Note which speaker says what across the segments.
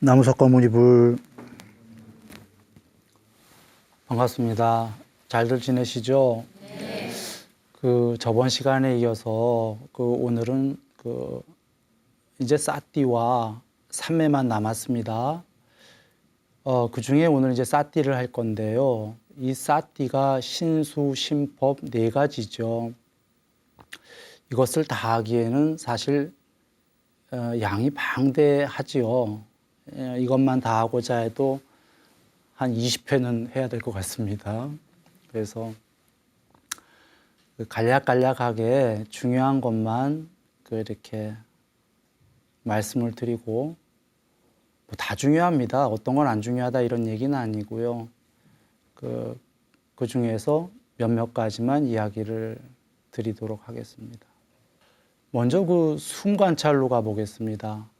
Speaker 1: 나무석가모니불 반갑습니다. 잘들 지내시죠?
Speaker 2: 네.
Speaker 1: 저번 시간에 이어서 오늘은 이제 사띠와 삼매만 남았습니다. 그 중에 오늘 이제 사띠를 할 건데요. 이 사띠가 신수, 신법 네 가지죠. 이것을 다 하기에는 사실 양이 방대하지요. 이것만 다 하고자 해도 한 20회는 해야 될 것 같습니다. 그래서 간략간략하게 중요한 것만 이렇게 말씀을 드리고, 뭐 다 중요합니다. 어떤 건 안 중요하다 이런 얘기는 아니고요. 그 중에서 몇몇 가지만 이야기를 드리도록 하겠습니다. 먼저 숨 관찰로 가보겠습니다.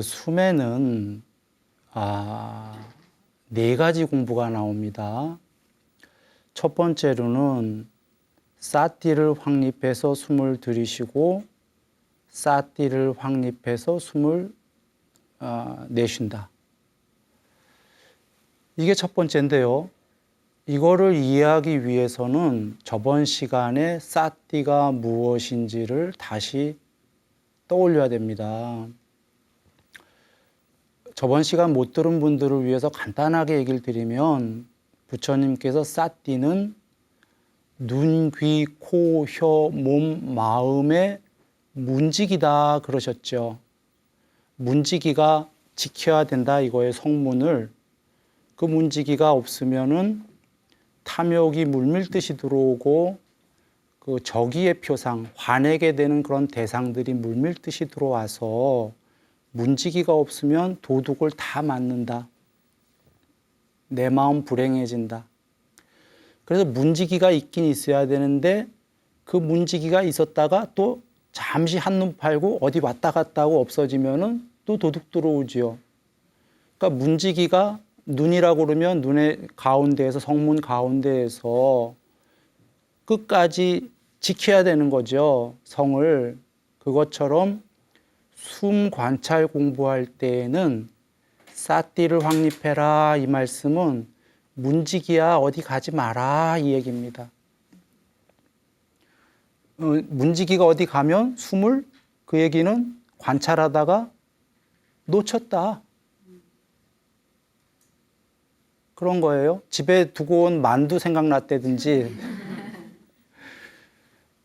Speaker 1: 숨에는 네 가지 공부가 나옵니다. 첫 번째로는 사띠를 확립해서 숨을 들이쉬고 사띠를 확립해서 숨을 내쉰다. 이게 첫 번째인데요. 이거를 이해하기 위해서는 저번 시간에 사띠가 무엇인지를 다시 떠올려야 됩니다. 저번 시간 못 들은 분들을 위해서 간단하게 얘기를 드리면, 부처님께서 사띠는 눈, 귀, 코, 혀, 몸, 마음의 문지기다 그러셨죠. 문지기가 지켜야 된다 이거의 성문을. 그 문지기가 없으면은 탐욕이 물밀듯이 들어오고 적의의 표상, 화내게 되는 그런 대상들이 물밀듯이 들어와서 문지기가 없으면 도둑을 다 맞는다. 내 마음 불행해진다. 그래서 문지기가 있긴 있어야 되는데, 그 문지기가 있었다가 또 잠시 한눈 팔고 어디 왔다 갔다 하고 없어지면은 또 도둑 들어오지요. 그러니까 문지기가 눈이라고 그러면 눈의 가운데에서, 성문 가운데에서 끝까지 지켜야 되는 거죠. 성을. 그것처럼 숨 관찰 공부할 때에는 사띠를 확립해라 이 말씀은 문지기야 어디 가지 마라 이 얘기입니다. 문지기가 어디 가면 숨을, 그 얘기는 관찰하다가 놓쳤다 그런 거예요. 집에 두고 온 만두 생각났다든지,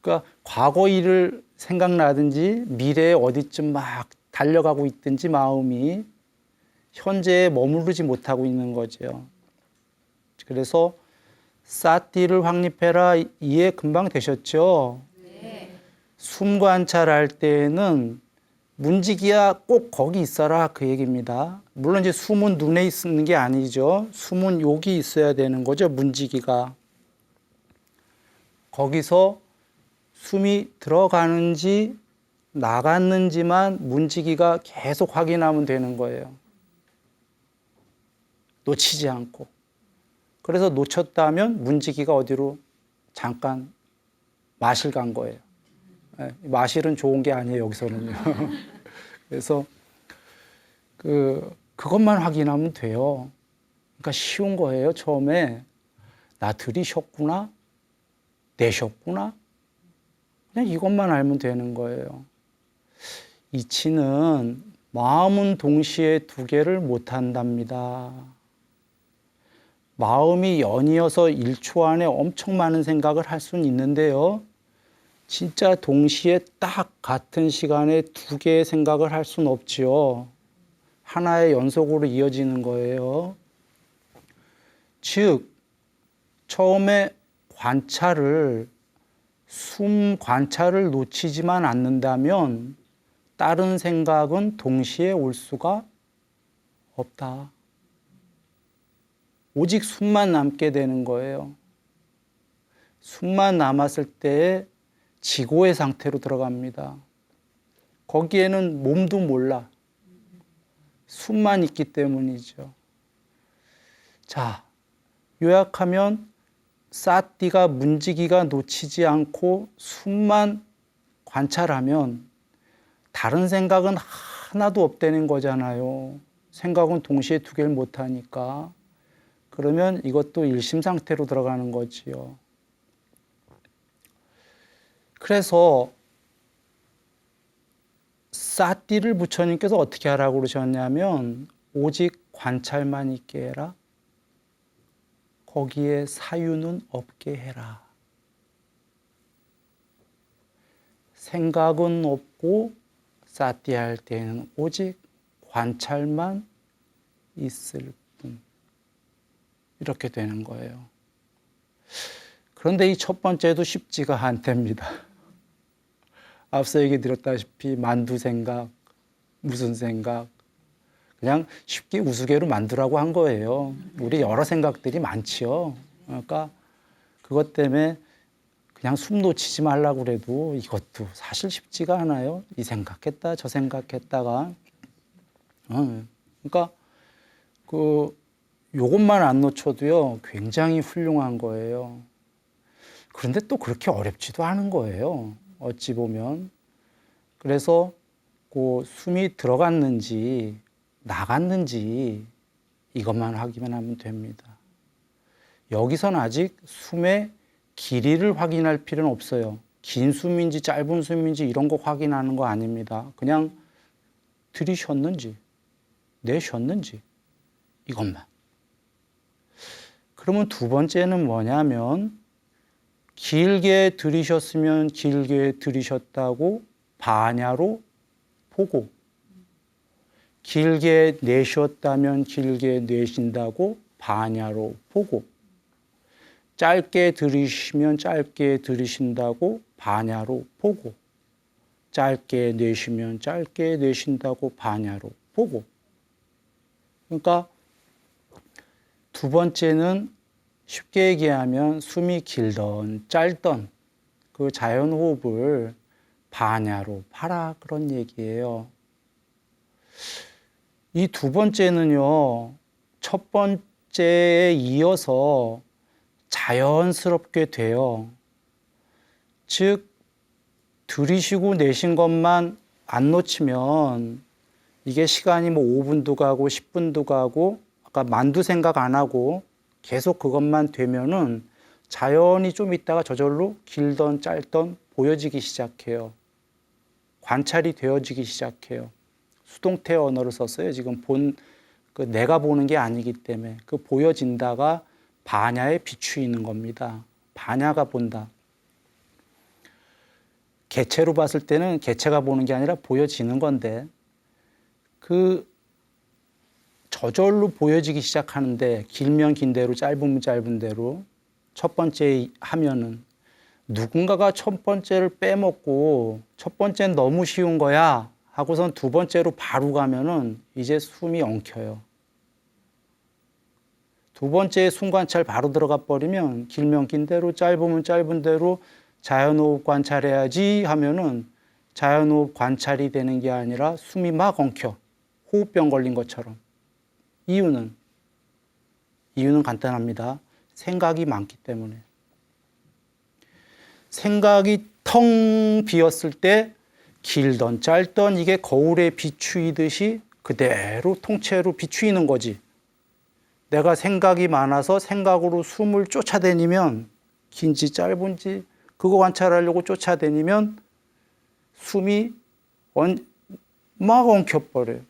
Speaker 1: 그러니까 과거 일을 생각나든지 미래에 어디쯤 막 달려가고 있든지 마음이 현재에 머무르지 못하고 있는 거죠. 그래서 사띠를 확립해라 이해 금방 되셨죠?
Speaker 2: 네.
Speaker 1: 숨 관찰할 때에는 문지기야 꼭 거기 있어라 그 얘기입니다. 물론 이제 숨은 눈에 있는 게 아니죠. 숨은 여기 있어야 되는 거죠. 문지기가. 거기서 숨이 들어가는지 나갔는지만 문지기가 계속 확인하면 되는 거예요. 놓치지 않고. 그래서 놓쳤다면 문지기가 어디로 잠깐 마실 간 거예요. 마실은 좋은 게 아니에요, 여기서는요. 그래서 그것만 확인하면 돼요. 그러니까 쉬운 거예요. 처음에 나 들이쉬었구나, 내쉬었구나. 그냥 이것만 알면 되는 거예요. 이치는 마음은 동시에 두 개를 못 한답니다. 마음이 연이어서 1초 안에 엄청 많은 생각을 할 수는 있는데요. 진짜 동시에 딱 같은 시간에 두 개의 생각을 할 수는 없지요. 하나의 연속으로 이어지는 거예요. 즉, 처음에 숨 관찰을 놓치지만 않는다면 다른 생각은 동시에 올 수가 없다. 오직 숨만 남게 되는 거예요. 숨만 남았을 때 지고의 상태로 들어갑니다. 거기에는 몸도 몰라. 숨만 있기 때문이죠. 자, 요약하면 사띠가 문지기가 놓치지 않고 숨만 관찰하면 다른 생각은 하나도 없다는 거잖아요. 생각은 동시에 두 개를 못하니까. 그러면 이것도 일심 상태로 들어가는 거지요. 그래서 사띠를 부처님께서 어떻게 하라고 그러셨냐면 오직 관찰만 있게 해라. 거기에 사유는 없게 해라. 생각은 없고 사띠할 때는 오직 관찰만 있을 뿐. 이렇게 되는 거예요. 그런데 이 첫 번째도 쉽지가 않답니다. 앞서 얘기 드렸다시피 만두 생각, 무슨 생각, 그냥 쉽게 우스개로 만두라고 한 거예요. 우리 여러 생각들이 많지요. 그러니까 그것 때문에 그냥 숨 놓치지 말라고 그래도 이것도 사실 쉽지가 않아요. 이 생각했다, 저 생각했다가. 그러니까 요것만 안 놓쳐도요, 굉장히 훌륭한 거예요. 그런데 또 그렇게 어렵지도 않은 거예요. 어찌 보면. 그래서 숨이 들어갔는지 나갔는지 이것만 확인만 하면 됩니다. 여기서는 아직 숨의 길이를 확인할 필요는 없어요. 긴 숨인지 짧은 숨인지 이런 거 확인하는 거 아닙니다. 그냥 들이쉬었는지 내쉬었는지 이것만. 그러면 두 번째는 뭐냐면 길게 들이쉬었으면 길게 들이쉬었다고 반야로 보고 길게 내쉬었다면 길게 내쉰다고 반야로 보고 짧게 들이쉬면 짧게 들이쉰다고 반야로 보고 짧게 내쉬면 짧게 내쉰다고 반야로 보고. 그러니까 두 번째는 쉽게 얘기하면 숨이 길던 짧던 그 자연호흡을 반야로 봐라 그런 얘기예요. 이 두 번째는요, 첫 번째에 이어서 자연스럽게 돼요. 즉, 들이쉬고 내쉰 것만 안 놓치면 이게 시간이 5분도 가고 10분도 가고 아까 만두 생각 안 하고 계속 그것만 되면은 자연히 좀 있다가 저절로 길던 짧던 보여지기 시작해요. 관찰이 되어지기 시작해요. 수동태 언어를 썼어요. 지금 내가 보는 게 아니기 때문에 그 보여진다가 반야에 비추이는 겁니다. 반야가 본다. 개체로 봤을 때는 개체가 보는 게 아니라 보여지는 건데 저절로 보여지기 시작하는데 길면 긴 대로 짧으면 짧은 대로 첫 번째 하면은 누군가가 첫 번째를 빼먹고 첫 번째는 너무 쉬운 거야 하고선 두 번째로 바로 가면은 이제 숨이 엉켜요. 두 번째 숨관찰 바로 들어가 버리면 길면 긴 대로 짧으면 짧은 대로 자연호흡 관찰해야지 하면은 자연호흡 관찰이 되는 게 아니라 숨이 막 엉켜. 호흡병 걸린 것처럼. 이유는 간단합니다. 생각이 많기 때문에. 생각이 텅 비었을 때 길던 짧던 이게 거울에 비추이듯이 그대로 통째로 비추이는 거지. 내가 생각이 많아서 생각으로 숨을 쫓아다니면 긴지 짧은지 그거 관찰하려고 쫓아다니면 숨이 막 엉켜버려요.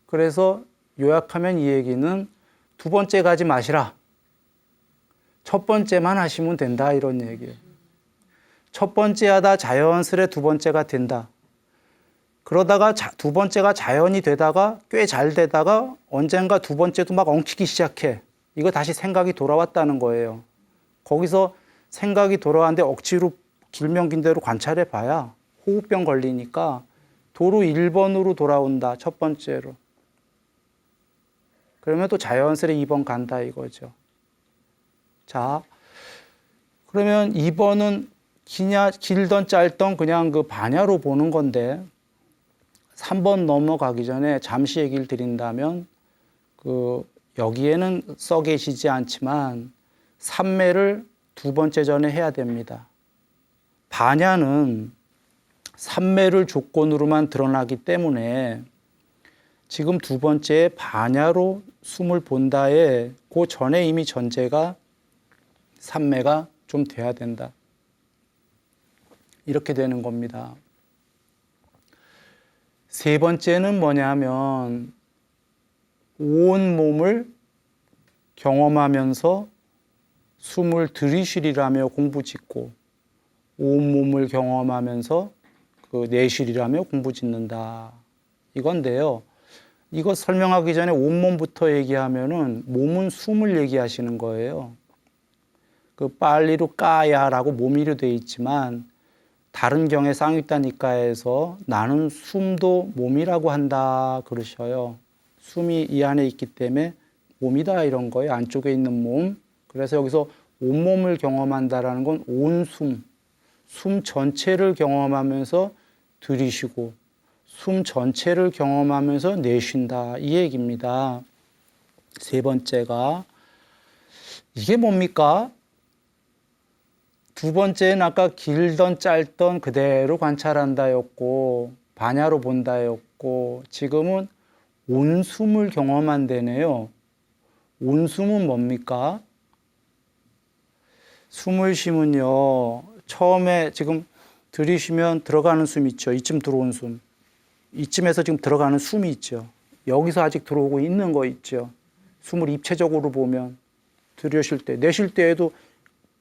Speaker 1: 그래서 요약하면 이 얘기는 두 번째 가지 마시라. 첫 번째만 하시면 된다 이런 얘기예요. 첫 번째 하다 자연스레 두 번째가 된다. 그러다가 두 번째가 자연이 되다가 꽤 잘 되다가 언젠가 두 번째도 막 엉키기 시작해. 이거 다시 생각이 돌아왔다는 거예요. 거기서 생각이 돌아왔는데 억지로 길면 긴 대로 관찰해 봐야 호흡병 걸리니까 도로 1번으로 돌아온다. 첫 번째로. 그러면 또 자연스레 2번 간다 이거죠. 자, 그러면 2번은 길던 짧던 그냥 그 반야로 보는 건데 3번 넘어가기 전에 잠시 얘기를 드린다면 여기에는 써 계시지 않지만 삼매를 두 번째 전에 해야 됩니다. 반야는 삼매를 조건으로만 드러나기 때문에 지금 두 번째 반야로 숨을 본다에 그 전에 이미 전제가 삼매가 좀 돼야 된다. 이렇게 되는 겁니다. 세 번째는 뭐냐면 온 몸을 경험하면서 숨을 들이쉬리라며 공부 짓고 온 몸을 경험하면서 그 내쉬리라며 공부 짓는다. 이건데요. 이거 설명하기 전에 온몸부터 얘기하면은 몸은 숨을 얘기하시는 거예요. 그 빨리로 까야라고 몸이로 되어 있지만 다른 경에 쌍유다니까에서 나는 숨도 몸이라고 한다 그러셔요. 숨이 이 안에 있기 때문에 몸이다 이런 거예요. 안쪽에 있는 몸. 그래서 여기서 온몸을 경험한다라는 건 온 숨, 숨 전체를 경험하면서 들이쉬고 숨 전체를 경험하면서 내쉰다 이 얘기입니다. 세 번째가 이게 뭡니까? 두 번째는 아까 길던 짧던 그대로 관찰한다였고 반야로 본다였고 지금은 온숨을 경험한다네요. 온숨은 뭡니까? 숨을 쉬면요. 처음에 지금 들이쉬면 들어가는 숨 있죠. 이쯤 들어온 숨. 이쯤에서 지금 들어가는 숨이 있죠. 여기서 아직 들어오고 있는 거 있죠. 숨을 입체적으로 보면 들이쉴 때, 내쉴 때에도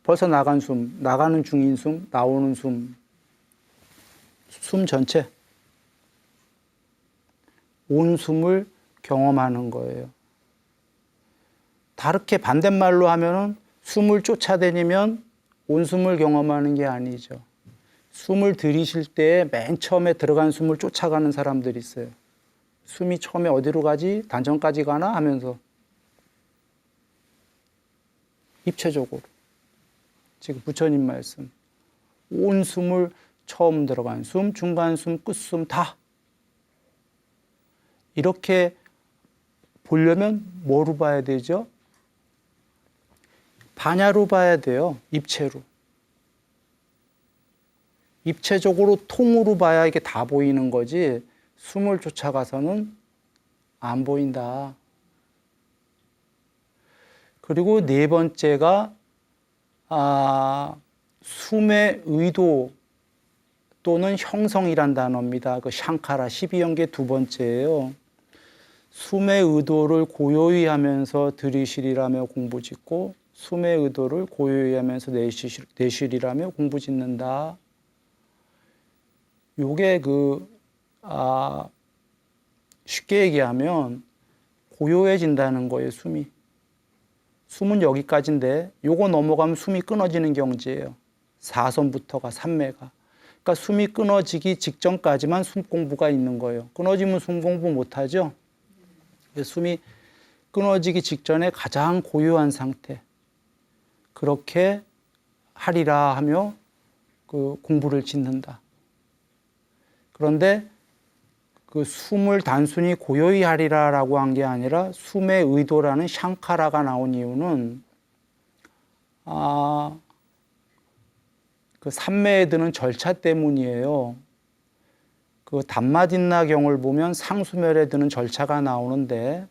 Speaker 1: 벌써 나간 숨, 나가는 중인 숨, 나오는 숨, 숨 전체. 온 숨을 경험하는 거예요. 다르게 반대말로 하면은 숨을 쫓아다니면 온 숨을 경험하는 게 아니죠. 숨을 들이쉴 때 맨 처음에 들어간 숨을 쫓아가는 사람들이 있어요. 숨이 처음에 어디로 가지? 단전까지 가나? 하면서 입체적으로. 지금 부처님 말씀. 온 숨을 처음 들어간 숨, 중간 숨, 끝숨 다. 이렇게 보려면 뭐로 봐야 되죠? 반야로 봐야 돼요. 입체로. 입체적으로 통으로 봐야 이게 다 보이는 거지 숨을 쫓아가서는 안 보인다. 그리고 네 번째가 숨의 의도 또는 형성이란 단어입니다. 그 샹카라 12연계 두 번째예요. 숨의 의도를 고요히 하면서 들이쉬리라며 공부 짓고 숨의 의도를 고요히 하면서 내쉬리라며 공부 짓는다. 요게 쉽게 얘기하면 고요해진다는 거예요, 숨이. 숨은 여기까지인데 요거 넘어가면 숨이 끊어지는 경지예요. 4선부터가 3매가. 그러니까 숨이 끊어지기 직전까지만 숨 공부가 있는 거예요. 끊어지면 숨 공부 못하죠. 숨이 끊어지기 직전에 가장 고요한 상태. 그렇게 하리라 하며 그 공부를 짓는다. 그런데 그 숨을 단순히 고요히 하리라라고 한 게 아니라 숨의 의도라는 샹카라가 나온 이유는 그 삼매에 드는 절차 때문이에요. 그 담마딘나경을 보면 상수멸에 드는 절차가 나오는데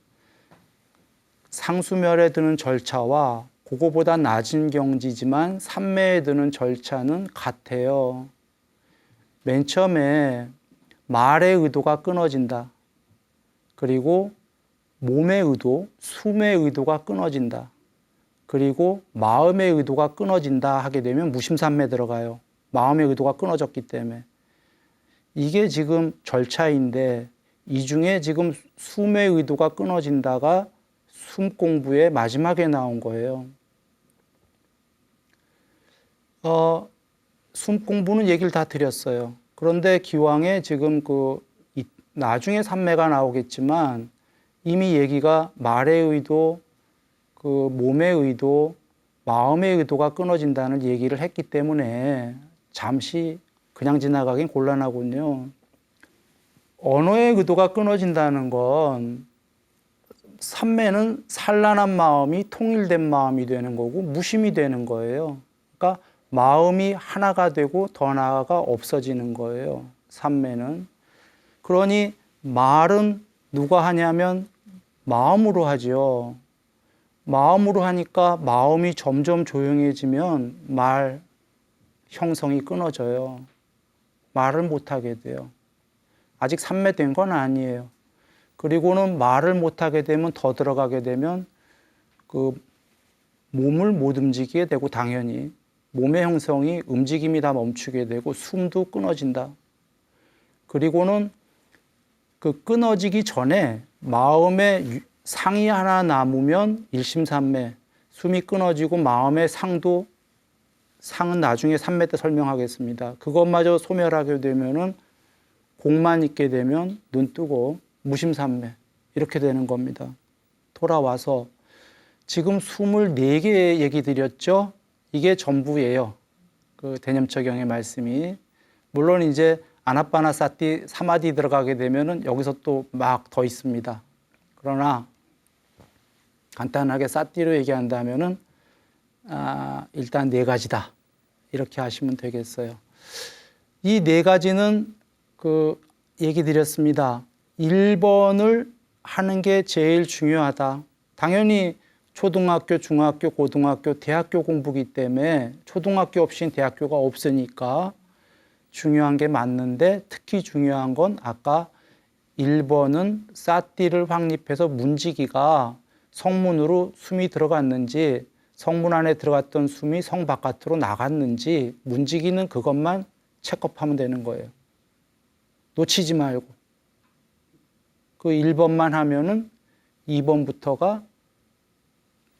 Speaker 1: 상수멸에 드는 절차와 그거보다 낮은 경지지만 삼매에 드는 절차는 같아요. 맨 처음에 말의 의도가 끊어진다. 그리고 몸의 의도, 숨의 의도가 끊어진다. 그리고 마음의 의도가 끊어진다 하게 되면 무심삼매 들어가요. 마음의 의도가 끊어졌기 때문에. 이게 지금 절차인데 이 중에 지금 숨의 의도가 끊어진다가 숨 공부의 마지막에 나온 거예요. 숨 공부는 얘기를 다 드렸어요. 그런데 기왕에 지금 나중에 삼매가 나오겠지만 이미 얘기가 말의 의도, 그 몸의 의도, 마음의 의도가 끊어진다는 얘기를 했기 때문에 잠시 그냥 지나가긴 곤란하군요. 언어의 의도가 끊어진다는 건 삼매는 산란한 마음이 통일된 마음이 되는 거고 무심이 되는 거예요. 그러니까 마음이 하나가 되고 더 나아가 없어지는 거예요. 삼매는. 그러니 말은 누가 하냐면 마음으로 하지요. 마음으로 하니까 마음이 점점 조용해지면 말 형성이 끊어져요. 말을 못하게 돼요. 아직 삼매된 건 아니에요. 그리고는 말을 못하게 되면 더 들어가게 되면 그 몸을 못 움직이게 되고 당연히 몸의 형성이 움직임이 다 멈추게 되고 숨도 끊어진다. 그리고는 그 끊어지기 전에 마음에 상이 하나 남으면 일심삼매, 숨이 끊어지고 마음의 상은 나중에 삼매 때 설명하겠습니다. 그것마저 소멸하게 되면은 공만 있게 되면 눈 뜨고 무심삼매 이렇게 되는 겁니다. 돌아와서 지금 24개 얘기 드렸죠? 이게 전부예요. 그 대념처경의 말씀이. 물론 이제 아나빠나사티 사마디 들어가게 되면은 여기서 또 막 더 있습니다. 그러나 간단하게 사티로 얘기한다면은 일단 4가지다. 이렇게 하시면 되겠어요. 이 4가지는 그 얘기 드렸습니다. 1번을 하는 게 제일 중요하다. 당연히 초등학교, 중학교, 고등학교, 대학교 공부기 때문에 초등학교 없이는 대학교가 없으니까 중요한 게 맞는데 특히 중요한 건 아까 1번은 사띠를 확립해서 문지기가 성문으로 숨이 들어갔는지 성문 안에 들어갔던 숨이 성 바깥으로 나갔는지 문지기는 그것만 체크하면 되는 거예요. 놓치지 말고. 그 1번만 하면은 2번부터가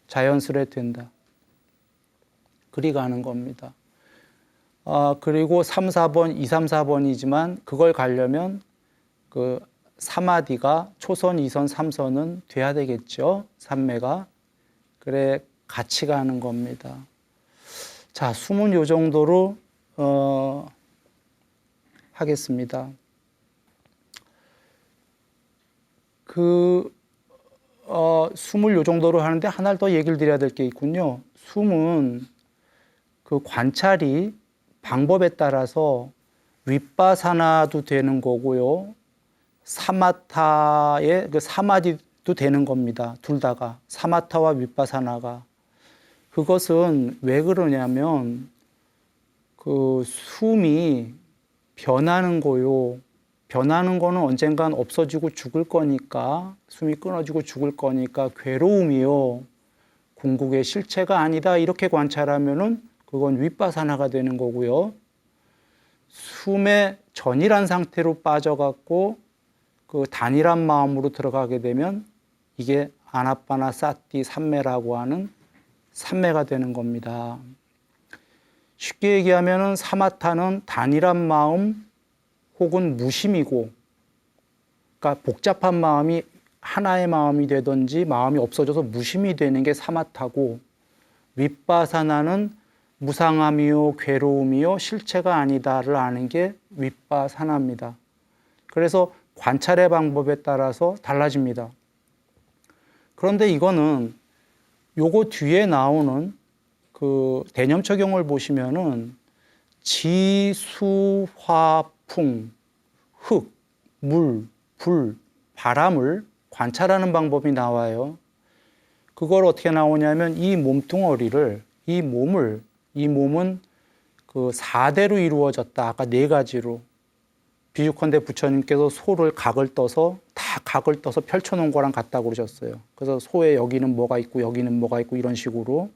Speaker 1: 자연스레 된다. 그리 가는 겁니다. 그리고 3, 4번, 2, 3, 4번이지만 그걸 가려면 그 사마디가 초선, 2선, 3선은 돼야 되겠죠. 삼매가. 그래 같이 가는 겁니다. 자, 숨은 요 정도로 하겠습니다. 숨을 요 정도로 하는데 하나를 더 얘기를 드려야 될 게 있군요. 숨은 그 관찰이 방법에 따라서 윗바사나도 되는 거고요. 사마타의 그 사마디도 되는 겁니다. 둘 다가. 사마타와 윗바사나가. 그것은 왜 그러냐면 그 숨이 변하는 거요. 변하는 거는 언젠간 없어지고 죽을 거니까, 숨이 끊어지고 죽을 거니까 괴로움이요. 궁극의 실체가 아니다. 이렇게 관찰하면은 그건 윗바사나가 되는 거고요. 숨의 전이란 상태로 빠져갖고 그 단일한 마음으로 들어가게 되면 이게 아나빠나 사티 삼매라고 하는 삼매가 되는 겁니다. 쉽게 얘기하면은 사마타는 단일한 마음 혹은 무심이고, 그러니까 복잡한 마음이 하나의 마음이 되든지 마음이 없어져서 무심이 되는 게 사마타고, 윗바사나는 무상함이요 괴로움이요 실체가 아니다를 아는 게 윗바사나입니다. 그래서 관찰의 방법에 따라서 달라집니다. 그런데 이거는 요거 뒤에 나오는 그 대념처경을 보시면은 지, 수, 화, 풍, 흙, 물, 불, 바람을 관찰하는 방법이 나와요. 그걸 어떻게 나오냐면 이 몸뚱어리를, 이 몸은 그 4대로 이루어졌다. 아까 4가지로. 비유컨대 부처님께서 소를 각을 떠서 다 각을 떠서 펼쳐놓은 거랑 같다고 그러셨어요. 그래서 소에 여기는 뭐가 있고 여기는 뭐가 있고 이런 식으로.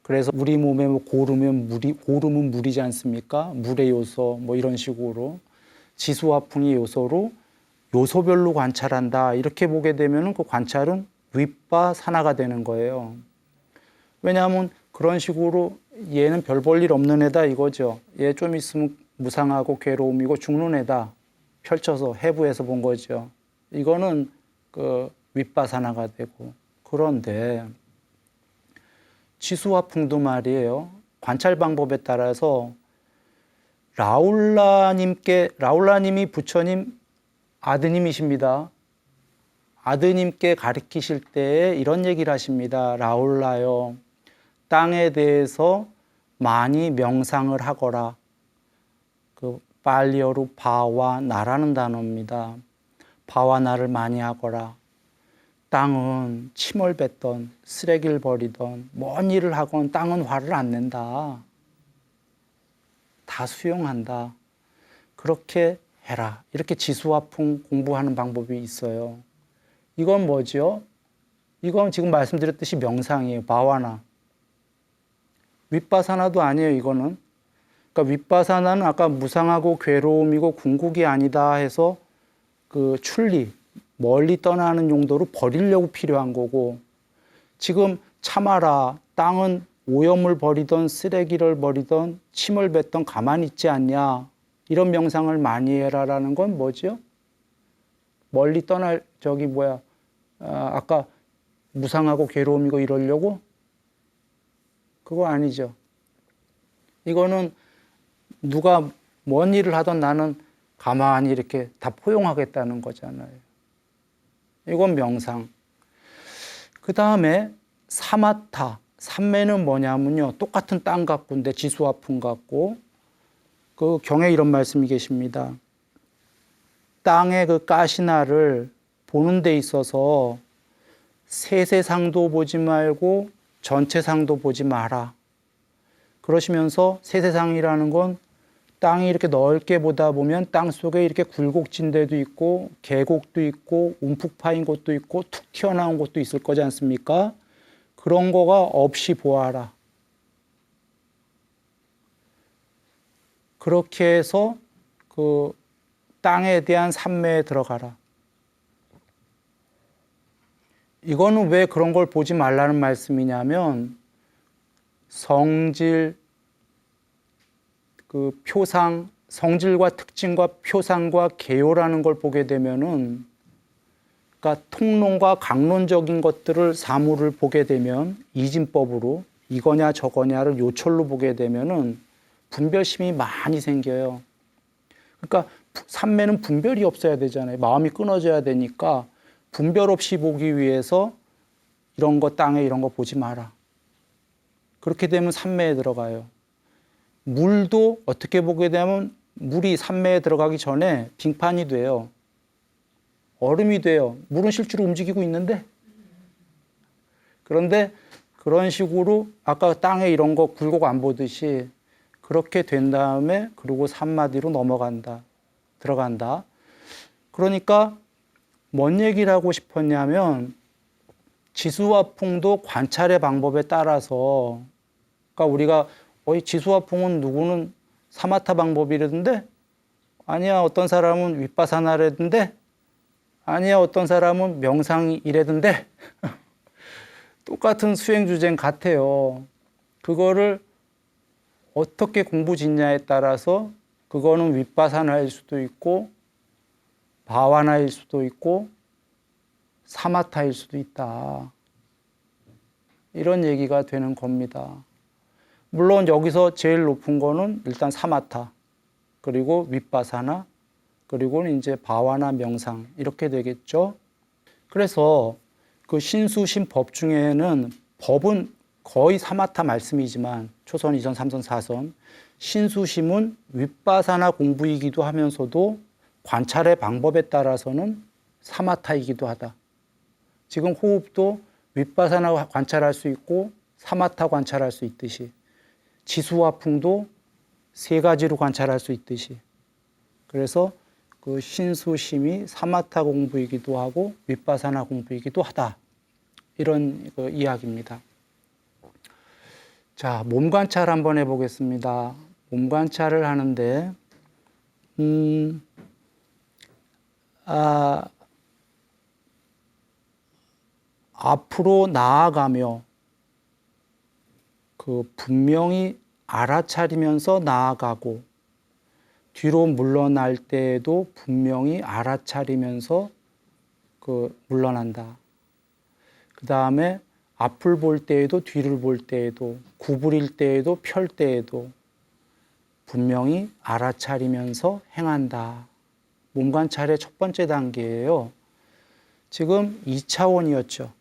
Speaker 1: 그래서 우리 몸에 뭐 고름은 물이지 않습니까? 물의 요소 뭐 이런 식으로 지수와 풍의 요소로 요소별로 관찰한다. 이렇게 보게 되면 그 관찰은 윗바사나가 되는 거예요. 왜냐하면 그런 식으로 얘는 별 볼 일 없는 애다 이거죠. 얘 좀 있으면 무상하고 괴로움이고 죽는 애다. 펼쳐서 해부해서 본 거죠. 이거는 그 윗바사나가 되고. 그런데 지수와 풍도 말이에요. 관찰 방법에 따라서 라울라님이 부처님 아드님이십니다. 아드님께 가르치실 때 이런 얘기를 하십니다. 라울라요. 땅에 대해서 많이 명상을 하거라. 그 팔리어로 바와 나라는 단어입니다. 바와 나를 많이 하거라. 땅은 침을 뱉던 쓰레기를 버리던 뭔 일을 하건 땅은 화를 안 낸다. 다 수용한다. 그렇게 해라. 이렇게 지수화풍 공부하는 방법이 있어요. 이건 뭐죠? 이건 지금 말씀드렸듯이 명상이에요. 바와나. 윗바사나도 아니에요, 이거는. 그러니까 윗바사나는 아까 무상하고 괴로움이고 궁극이 아니다 해서 그 출리, 멀리 떠나는 용도로 버리려고 필요한 거고, 지금 참아라. 땅은 오염을 버리던 쓰레기를 버리던 침을 뱉던 가만히 있지 않냐. 이런 명상을 많이 해라라는 건 뭐죠? 멀리 떠날 아까 무상하고 괴로움이고 이러려고? 그거 아니죠. 이거는 누가 뭔 일을 하던 나는 가만히 이렇게 다 포용하겠다는 거잖아요. 이건 명상. 그 다음에 사마타. 삼매는 뭐냐면요. 똑같은 땅 같고인데 지수화풍 같고, 그 경에 이런 말씀이 계십니다. 땅의 그 가시나를 보는 데 있어서 세세상도 보지 말고 전체상도 보지 마라. 그러시면서 세세상이라는 건 땅이 이렇게 넓게 보다 보면 땅 속에 이렇게 굴곡진 데도 있고 계곡도 있고 움푹 파인 곳도 있고 툭 튀어나온 곳도 있을 거지 않습니까? 그런 거가 없이 보아라. 그렇게 해서 그 땅에 대한 삼매에 들어가라. 이거는 왜 그런 걸 보지 말라는 말씀이냐면 성질, 그 표상, 성질과 특징과 표상과 개요라는 걸 보게 되면은, 그러니까 통론과 강론적인 것들을 사물을 보게 되면 이진법으로 이거냐 저거냐를 요철로 보게 되면은 분별심이 많이 생겨요. 그러니까 삼매는 분별이 없어야 되잖아요. 마음이 끊어져야 되니까 분별 없이 보기 위해서 이런 거 땅에 이런 거 보지 마라. 그렇게 되면 삼매에 들어가요. 물도 어떻게 보게 되면 물이 삼매에 들어가기 전에 빙판이 돼요. 얼음이 돼요. 물은 실제로 움직이고 있는데. 그런데 그런 식으로 아까 땅에 이런 거 굴곡 안 보듯이 그렇게 된 다음에 그리고 삼마디로 넘어간다. 들어간다. 그러니까 뭔 얘기를 하고 싶었냐면 지수화풍도 관찰의 방법에 따라서, 그러니까 우리가 지수화풍은 누구는 사마타 방법이라던데, 아니야 어떤 사람은 윗바사나라던데, 아니야 어떤 사람은 명상이라던데 똑같은 수행주제는 같아요. 그거를 어떻게 공부 짓냐에 따라서 그거는 윗바사나일 수도 있고 바와나일 수도 있고 사마타일 수도 있다. 이런 얘기가 되는 겁니다. 물론 여기서 제일 높은 거는 일단 사마타, 그리고 윗바사나, 그리고는 이제 바와나 명상 이렇게 되겠죠. 그래서 그 신수심 법 중에는 법은 거의 사마타 말씀이지만 초선, 2선, 3선, 4선 신수심은 윗바사나 공부이기도 하면서도 관찰의 방법에 따라서는 사마타이기도 하다. 지금 호흡도 윗바사나 관찰할 수 있고 사마타 관찰할 수 있듯이 지수화풍도 세 가지로 관찰할 수 있듯이, 그래서 그 신수심이 사마타 공부이기도 하고 윗바사나 공부이기도 하다. 이런 그 이야기입니다. 자, 몸 관찰 한번 해보겠습니다. 몸 관찰을 하는데, 앞으로 나아가며 그 분명히 알아차리면서 나아가고 뒤로 물러날 때에도 분명히 알아차리면서 그 물러난다. 그 다음에 앞을 볼 때에도 뒤를 볼 때에도 구부릴 때에도 펼 때에도 분명히 알아차리면서 행한다. 몸 관찰의 첫 번째 단계예요. 지금 2차원이었죠.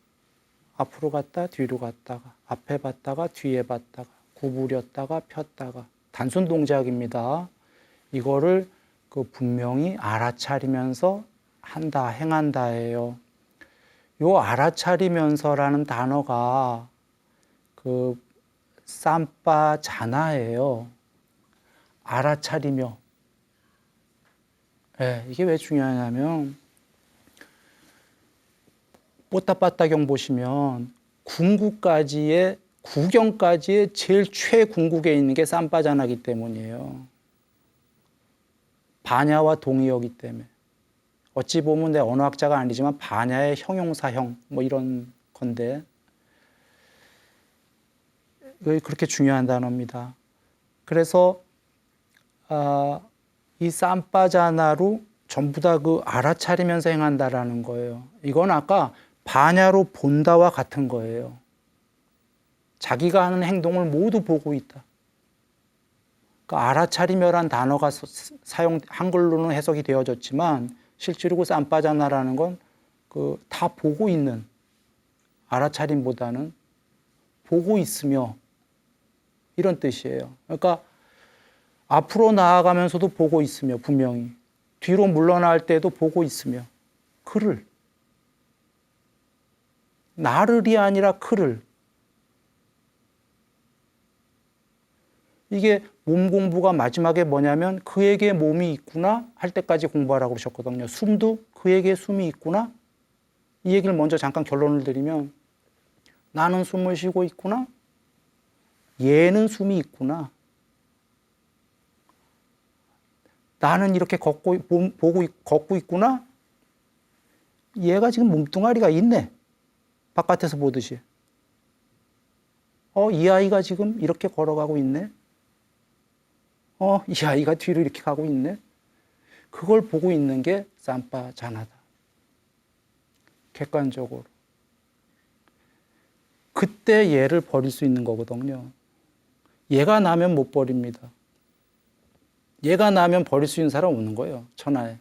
Speaker 1: 앞으로 갔다 뒤로 갔다가 앞에 봤다가 뒤에 봤다가 구부렸다가 폈다가 단순 동작입니다. 이거를 분명히 알아차리면서 한다, 행한다예요. 요 알아차리면서라는 단어가 쌈빠자나예요. 알아차리며. 네, 이게 왜 중요하냐면 뽀따빠따경 보시면 구경까지의 제일 최궁극에 있는 게 쌈빠자나기 때문이에요. 반야와 동의어기 때문에. 어찌 보면 내 언어학자가 아니지만 반야의 형용사형 뭐 이런 건데 그렇게 중요한 단어입니다. 그래서 이 쌈빠자나로 전부 다 알아차리면서 행한다라는 거예요. 이건 아까 반야로 본다와 같은 거예요. 자기가 하는 행동을 모두 보고 있다. 그러니까 알아차리며란 단어가 한글로는 해석이 되어졌지만 실제로 쌈빠자나라는 건 다 보고 있는, 알아차림보다는 보고 있으며 이런 뜻이에요. 그러니까 앞으로 나아가면서도 보고 있으며 분명히 뒤로 물러날 때도 보고 있으며 그를 나를이 아니라 그를 이게 몸 공부가 마지막에 뭐냐면 그에게 몸이 있구나 할 때까지 공부하라고 그러셨거든요. 숨도 그에게 숨이 있구나 이 얘기를 먼저 잠깐 결론을 드리면 나는 숨을 쉬고 있구나 얘는 숨이 있구나 나는 이렇게 걷고 있구나 얘가 지금 몸뚱아리가 있네 바깥에서 보듯이 이 아이가 지금 이렇게 걸어가고 있네 이 아이가 뒤로 이렇게 가고 있네 그걸 보고 있는 게 쌈빠자나다 객관적으로 그때 얘를 버릴 수 있는 거거든요. 얘가 나면 못 버립니다. 얘가 나면 버릴 수 있는 사람 없는 거예요. 천하에.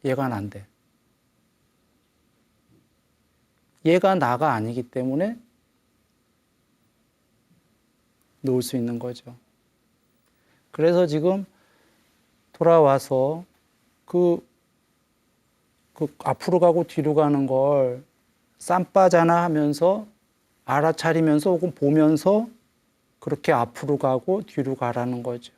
Speaker 1: 얘가 난데. 얘가 나가 아니기 때문에 놓을 수 있는 거죠. 그래서 지금 돌아와서 앞으로 가고 뒤로 가는 걸 쌈빠자나 하면서 알아차리면서 혹은 보면서 그렇게 앞으로 가고 뒤로 가라는 거죠.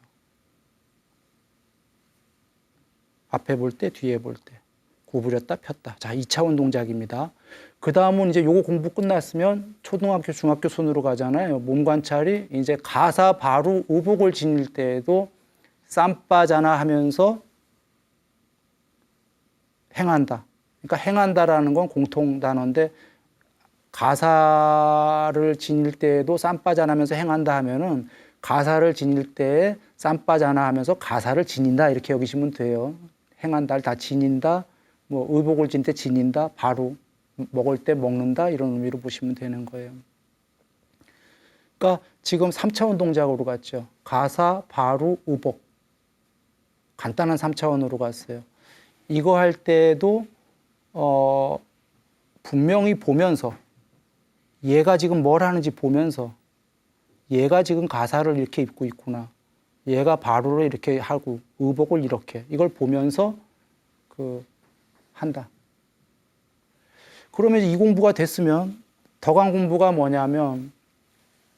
Speaker 1: 앞에 볼 때, 뒤에 볼 때. 구부렸다, 폈다. 자, 2차원 동작입니다. 그 다음은 이제 요거 공부 끝났으면 초등학교, 중학교 순으로 가잖아요. 몸 관찰이 이제 가사 바로 의복을 지닐 때에도 쌈빠자나 하면서 행한다. 그러니까 행한다라는 건 공통 단어인데 가사를 지닐 때에도 쌈빠자나 하면서 행한다 하면은 가사를 지닐 때에 쌈빠자나 하면서 가사를 지닌다 이렇게 여기시면 돼요. 행한다를 다 지닌다. 뭐 의복을 지닐 때 지닌다. 바로 먹을 때 먹는다. 이런 의미로 보시면 되는 거예요. 그러니까 지금 3차원 동작으로 갔죠. 가사, 바로, 의복. 간단한 3차원으로 갔어요. 이거 할 때도 분명히 보면서 얘가 지금 뭘 하는지 보면서 얘가 지금 가사를 이렇게 입고 있구나. 얘가 바로를 이렇게 하고 의복을 이렇게 이걸 보면서 한다. 그러면 이 공부가 됐으면 더 간 공부가 뭐냐면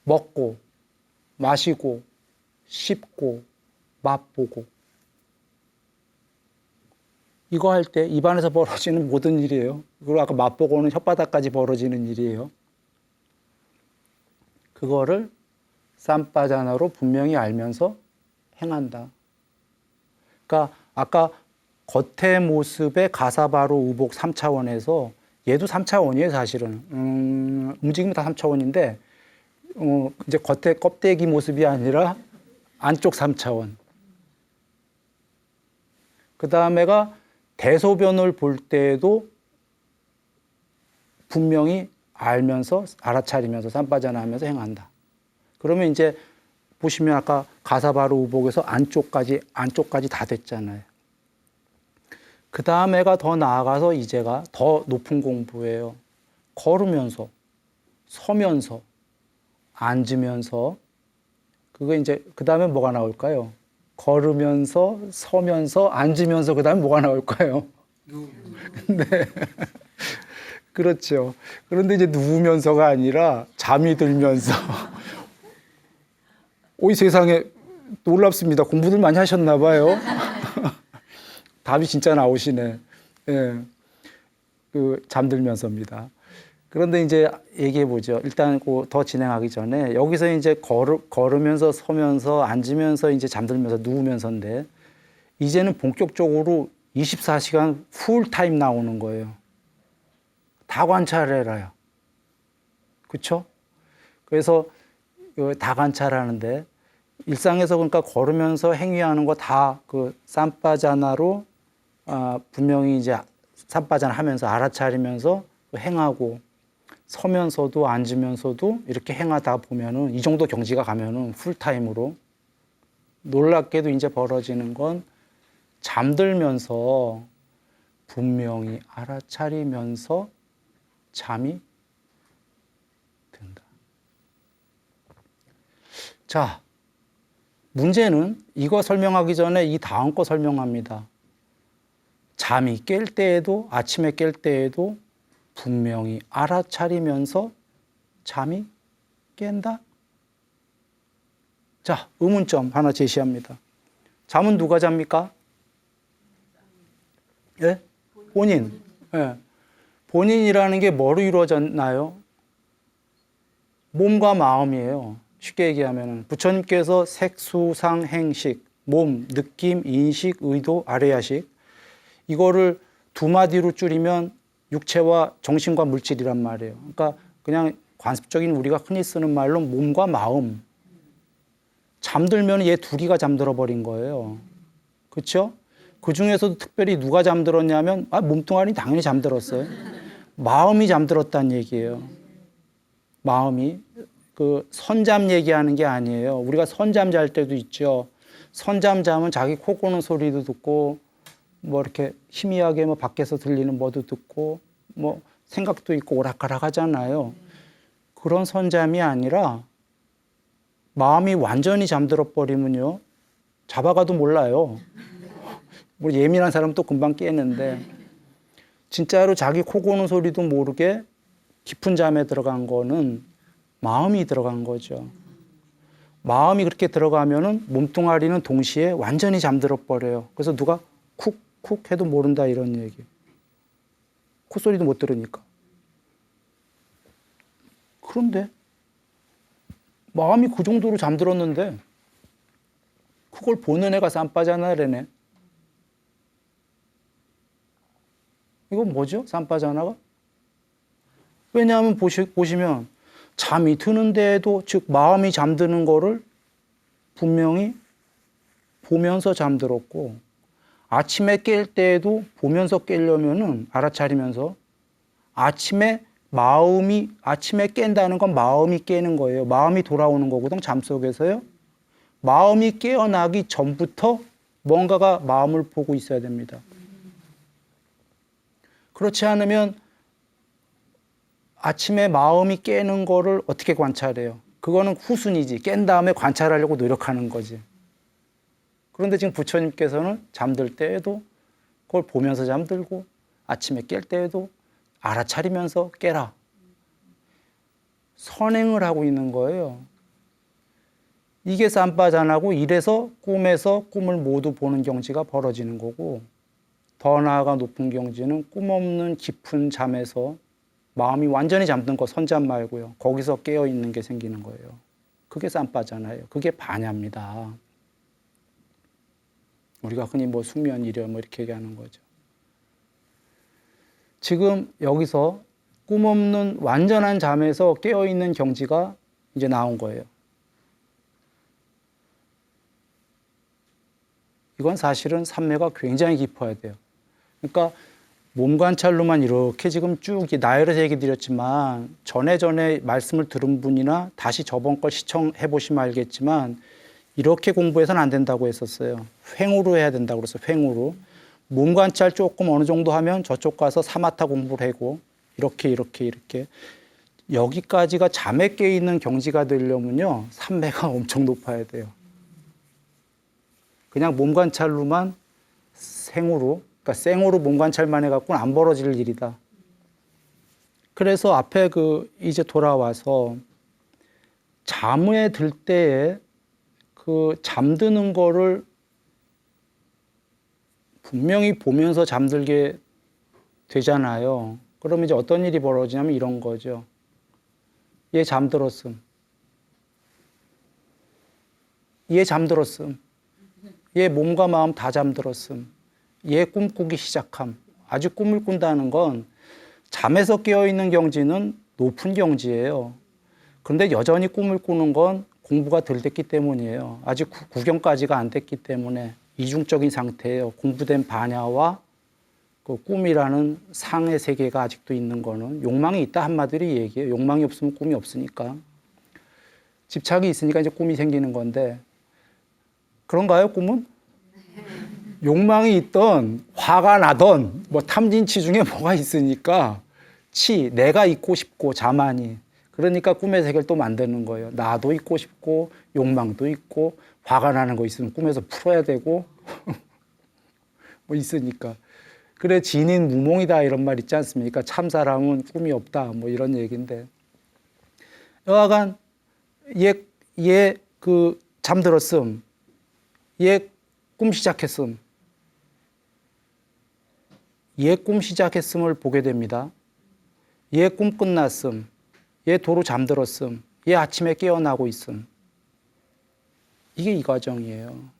Speaker 1: 먹고 마시고 씹고 맛보고 이거 할 때 입안에서 벌어지는 모든 일이에요. 그리고 아까 맛보고는 혓바닥까지 벌어지는 일이에요. 그거를 쌈빠자나로 분명히 알면서 행한다. 그러니까 아까 겉의 모습의 가사바로 의복 3차원에서 얘도 3차원이에요 사실은. 움직임이 다 3차원인데 이제 겉의 껍데기 모습이 아니라 안쪽 3차원. 그 다음에가 대소변을 볼 때에도 분명히 알면서 알아차리면서 쌈빠자나 하면서 행한다. 그러면 이제 보시면 아까 가사바로 의복에서 안쪽까지 다 됐잖아요. 그 다음에가 더 나아가서 이제가 더 높은 공부예요. 걸으면서, 서면서, 앉으면서, 그거 이제, 그 다음에 뭐가 나올까요? 걸으면서, 서면서, 앉으면서 그 다음에 뭐가 나올까요? 네. 그렇죠. 그런데 이제 누우면서가 아니라 잠이 들면서. 이 세상에 놀랍습니다. 공부들 많이 하셨나 봐요. 답이 진짜 나오시네. 예. 잠들면서입니다. 그런데 이제 얘기해 보죠. 일단 더 진행하기 전에 여기서 이제 걸으면서, 서면서, 앉으면서, 이제 잠들면서, 누우면서인데 이제는 본격적으로 24시간 풀타임 나오는 거예요. 다 관찰해라요. 그렇죠? 그래서 다 관찰하는데 일상에서 그러니까 걸으면서 행위하는 거 다 그 삼바자나로 분명히 이제 삼바자나 하면서 알아차리면서 행하고 서면서도 앉으면서도 이렇게 행하다 보면은 이 정도 경지가 가면은 풀타임으로 놀랍게도 이제 벌어지는 건 잠들면서 분명히 알아차리면서 잠이 든다. 자, 문제는 이거 설명하기 전에 이 다음 거 설명합니다. 잠이 깰 때에도, 아침에 깰 때에도 분명히 알아차리면서 잠이 깬다. 자, 의문점 하나 제시합니다. 잠은 누가 잡니까? 예? 본인. 예. 본인이라는 게 뭐로 이루어졌나요? 몸과 마음이에요. 쉽게 얘기하면 부처님께서 색수상 행식, 몸, 느낌, 인식, 의도, 아레야식 이거를 두 마디로 줄이면 육체와 정신과 물질이란 말이에요. 그러니까 그냥 관습적인 우리가 흔히 쓰는 말로 몸과 마음. 잠들면 얘 둘이가 잠들어 버린 거예요. 그렇죠? 그 중에서도 특별히 누가 잠들었냐면 몸뚱아리 당연히 잠들었어요. 마음이 잠들었다는 얘기예요. 마음이. 그 선잠 얘기하는 게 아니에요. 우리가 선잠 잘 때도 있죠. 선잠 자면 자기 코 고는 소리도 듣고 뭐 이렇게 희미하게 뭐 밖에서 들리는 뭐도 듣고 뭐 생각도 있고 오락가락 하잖아요. 그런 선잠이 아니라 마음이 완전히 잠들어 버리면요. 잡아가도 몰라요. 뭐 예민한 사람은 또 금방 깨는데 진짜로 자기 코 고는 소리도 모르게 깊은 잠에 들어간 거는 마음이 들어간 거죠. 마음이 그렇게 들어가면은 몸뚱아리는 동시에 완전히 잠들어 버려요. 그래서 누가 쿡쿡 해도 모른다 이런 얘기. 콧소리도 못 들으니까. 그런데 마음이 그 정도로 잠들었는데 그걸 보는 애가 쌈바자나래네. 이건 뭐죠? 쌈바자나가? 왜냐하면 보시면 잠이 드는데도 즉 마음이 잠드는 거를 분명히 보면서 잠들었고 아침에 깰 때에도 보면서 깨려면은 알아차리면서 아침에 깬다는 건 마음이 깨는 거예요. 마음이 돌아오는 거거든 잠 속에서요. 마음이 깨어나기 전부터 뭔가가 마음을 보고 있어야 됩니다. 그렇지 않으면 아침에 마음이 깨는 거를 어떻게 관찰해요? 그거는 후순이지. 깬 다음에 관찰하려고 노력하는 거지. 그런데 지금 부처님께서는 잠들 때에도 그걸 보면서 잠들고 아침에 깰 때에도 알아차리면서 깨라. 선행을 하고 있는 거예요. 이게 쌈바잔하고 이래서 꿈에서 꿈을 모두 보는 경지가 벌어지는 거고 더 나아가 높은 경지는 꿈 없는 깊은 잠에서 마음이 완전히 잠든 거 선잠 말고요. 거기서 깨어있는 게 생기는 거예요. 그게 쌈바잖아요. 그게 반야입니다. 우리가 흔히 뭐 숙면, 이려 뭐 이렇게 얘기하는 거죠. 지금 여기서 꿈 없는 완전한 잠에서 깨어있는 경지가 이제 나온 거예요. 이건 사실은 삼매가 굉장히 깊어야 돼요. 그러니까 몸 관찰로만 이렇게 지금 쭉 나열해서 얘기 드렸지만 전에 말씀을 들은 분이나 다시 저번 걸 시청해 보시면 알겠지만 이렇게 공부해서는 안 된다고 했었어요. 횡으로 해야 된다고 그랬어요. 횡으로. 몸 관찰 조금 어느 정도 하면 저쪽 가서 사마타 공부를 하고 이렇게 여기까지가 잠에 깨있는 경지가 되려면요. 삼매가 엄청 높아야 돼요. 그냥 몸 관찰로만 생으로, 그러니까 생으로 몸 관찰만 해갖고는 안 벌어질 일이다. 그래서 앞에 이제 돌아와서 잠에 들 때에 잠드는 거를 분명히 보면서 잠들게 되잖아요. 그러면 이제 어떤 일이 벌어지냐면 이런 거죠. 얘 잠들었음. 얘 잠들었음. 얘 몸과 마음 다 잠들었음. 얘 꿈꾸기 시작함. 아주 꿈을 꾼다는 건 잠에서 깨어있는 경지는 높은 경지예요. 그런데 여전히 꿈을 꾸는 건 공부가 덜 됐기 때문이에요. 아직 구경까지가 안 됐기 때문에 이중적인 상태예요. 공부된 반야와 꿈이라는 상의 세계가 아직도 있는 거는 욕망이 있다 한마디로 얘기해요. 욕망이 없으면 꿈이 없으니까. 집착이 있으니까 이제 꿈이 생기는 건데 그런가요, 꿈은? 욕망이 있던 화가 나던 탐진치 중에 뭐가 있으니까 내가 있고 싶고 자만이 그러니까 꿈의 세계를 또 만드는 거예요. 나도 있고 싶고 욕망도 있고 화가 나는 거 있으면 꿈에서 풀어야 되고 있으니까 그래 진인 무몽이다 이런 말 있지 않습니까? 참 사람은 꿈이 없다 이런 얘기인데 여하간 얘 잠들었음 얘 꿈 시작했음 얘 꿈 시작했음을 보게 됩니다. 얘 꿈 끝났음 얘 도로 잠들었음 얘 아침에 깨어나고 있음 이게 이 과정이에요.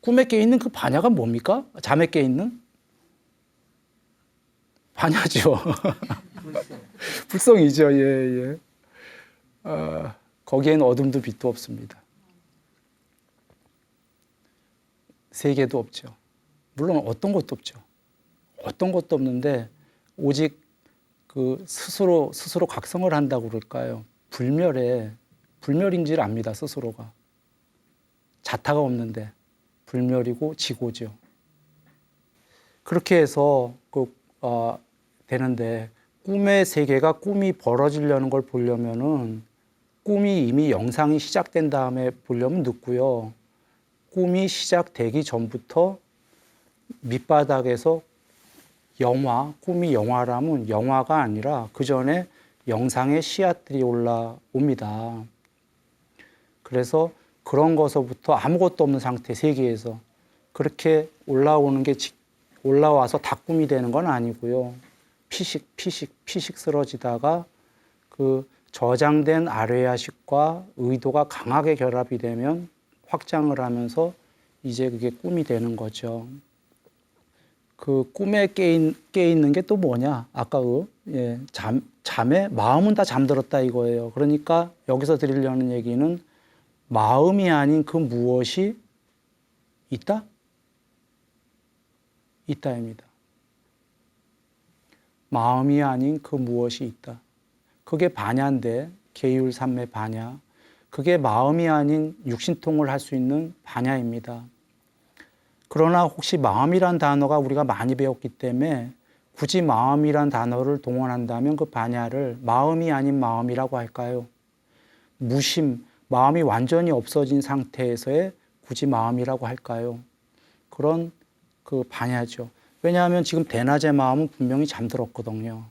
Speaker 1: 꿈에 깨있는 반야가 뭡니까? 잠에 깨있는? 반야죠. 불성이죠. 예. 거기에는 어둠도 빛도 없습니다. 세계도 없죠. 물론 어떤 것도 없죠. 어떤 것도 없는데 오직 스스로 각성을 한다고 그럴까요? 불멸인지를 압니다. 스스로가. 자타가 없는데 불멸이고 지고죠. 그렇게 해서 되는데 꿈의 세계가 꿈이 벌어지려는 걸 보려면은 꿈이 이미 영상이 시작된 다음에 보려면 늦고요. 꿈이 시작되기 전부터 밑바닥에서 꿈이 영화라면 영화가 아니라 그 전에 영상의 씨앗들이 올라옵니다. 그래서 그런 것서부터 아무것도 없는 상태 세계에서 그렇게 올라와서 다 꿈이 되는 건 아니고요. 피식 쓰러지다가 저장된 아뢰야식과 의도가 강하게 결합이 되면 확장을 하면서 이제 그게 꿈이 되는 거죠. 꿈에 깨 있는 게 또 뭐냐? 아까 잠에 마음은 다 잠들었다 이거예요. 그러니까 여기서 드리려는 얘기는 마음이 아닌 그 무엇이 있다? 있다입니다. 마음이 아닌 그 무엇이 있다. 그게 반야인데 계율 삼매 반야. 그게 마음이 아닌 육신통을 할 수 있는 반야입니다. 그러나 혹시 마음이란 단어가 우리가 많이 배웠기 때문에 굳이 마음이란 단어를 동원한다면 그 반야를 마음이 아닌 마음이라고 할까요? 무심, 마음이 완전히 없어진 상태에서의 굳이 마음이라고 할까요? 그런 반야죠. 왜냐하면 지금 대낮의 마음은 분명히 잠들었거든요.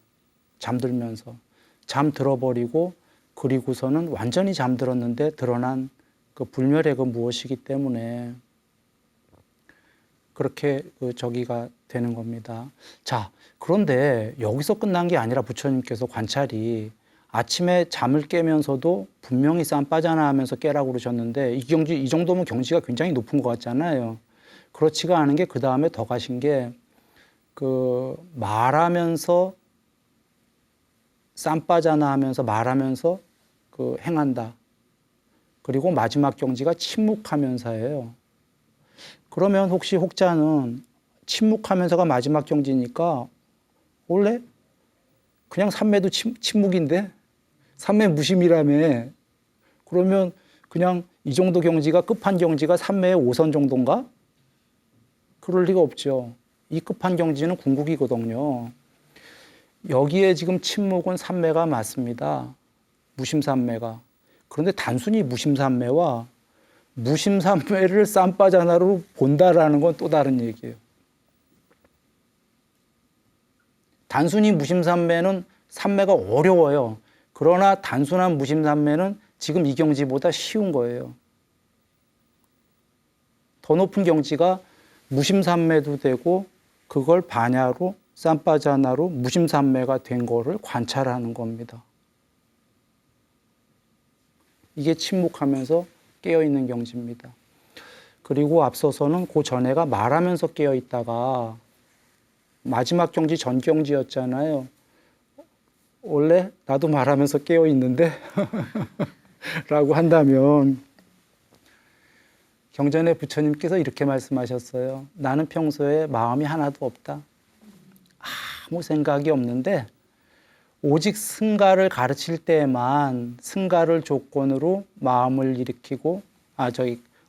Speaker 1: 잠들면서. 잠들어버리고 그리고서는 완전히 잠들었는데 드러난 불멸의 무엇이기 때문에 그렇게 저기가 되는 겁니다. 자, 그런데 여기서 끝난 게 아니라 부처님께서 관찰이 아침에 잠을 깨면서도 분명히 쌈 빠져나 하면서 깨라고 그러셨는데 이 정도면 경지가 굉장히 높은 것 같잖아요. 그렇지가 않은 게 그 다음에 더 가신 게 말하면서 쌈 빠져나 하면서 말하면서 행한다. 그리고 마지막 경지가 침묵하면서예요. 그러면 혹시 혹자는 침묵하면서가 마지막 경지니까 원래 그냥 삼매도 침묵인데 삼매 무심이라며 그러면 그냥 이 정도 경지가 끝판 경지가 삼매의 5선 정도인가? 그럴 리가 없죠. 이 끝판 경지는 궁극이거든요. 여기에 지금 침묵은 삼매가 맞습니다. 무심삼매가. 그런데 단순히 무심삼매와 무심삼매를 쌈바자나로 본다라는 건 또 다른 얘기예요. 단순히 무심삼매는 삼매가 어려워요. 그러나 단순한 무심삼매는 지금 이 경지보다 쉬운 거예요. 더 높은 경지가 무심삼매도 되고 그걸 반야로 쌈바자나로 무심삼매가 된 거를 관찰하는 겁니다. 이게 침묵하면서 깨어있는 경지입니다. 그리고 앞서서는 그 전에가 말하면서 깨어있다가 마지막 경지 전 경지였잖아요. 원래 나도 말하면서 깨어있는데 라고 한다면 경전의 부처님께서 이렇게 말씀하셨어요. 나는 평소에 마음이 하나도 없다. 아무 생각이 없는데 오직 승가를 가르칠 때만 승가를 조건으로 마음을 일으키고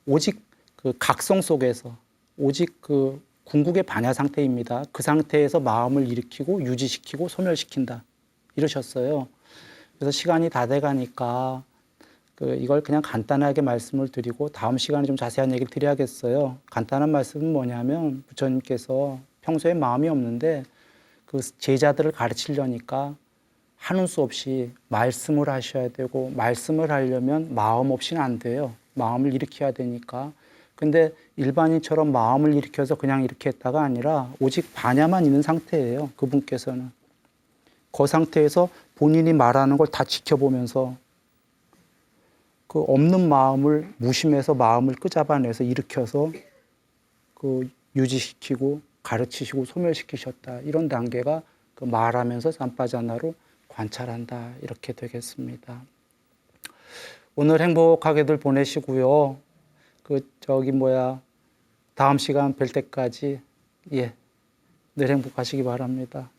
Speaker 1: 오직 그 각성 속에서 오직 그 궁극의 반야 상태입니다. 그 상태에서 마음을 일으키고 유지시키고 소멸시킨다. 이러셨어요. 그래서 시간이 다 돼가니까 이걸 그냥 간단하게 말씀을 드리고 다음 시간에 좀 자세한 얘기를 드려야겠어요. 간단한 말씀은 뭐냐면 부처님께서 평소에 마음이 없는데 그 제자들을 가르치려니까 하는 수 없이 말씀을 하셔야 되고 말씀을 하려면 마음 없이는 안 돼요. 마음을 일으켜야 되니까. 근데 일반인처럼 마음을 일으켜서 그냥 이렇게 했다가 아니라 오직 반야만 있는 상태예요. 그분께서는. 그 상태에서 본인이 말하는 걸 다 지켜보면서 그 없는 마음을 무심해서 마음을 끄잡아내서 일으켜서 그 유지시키고 가르치시고 소멸시키셨다. 이런 단계가 그 말하면서 쌈바자나로 관찰한다. 이렇게 되겠습니다. 오늘 행복하게들 보내시고요. 다음 시간 뵐 때까지 늘 행복하시기 바랍니다.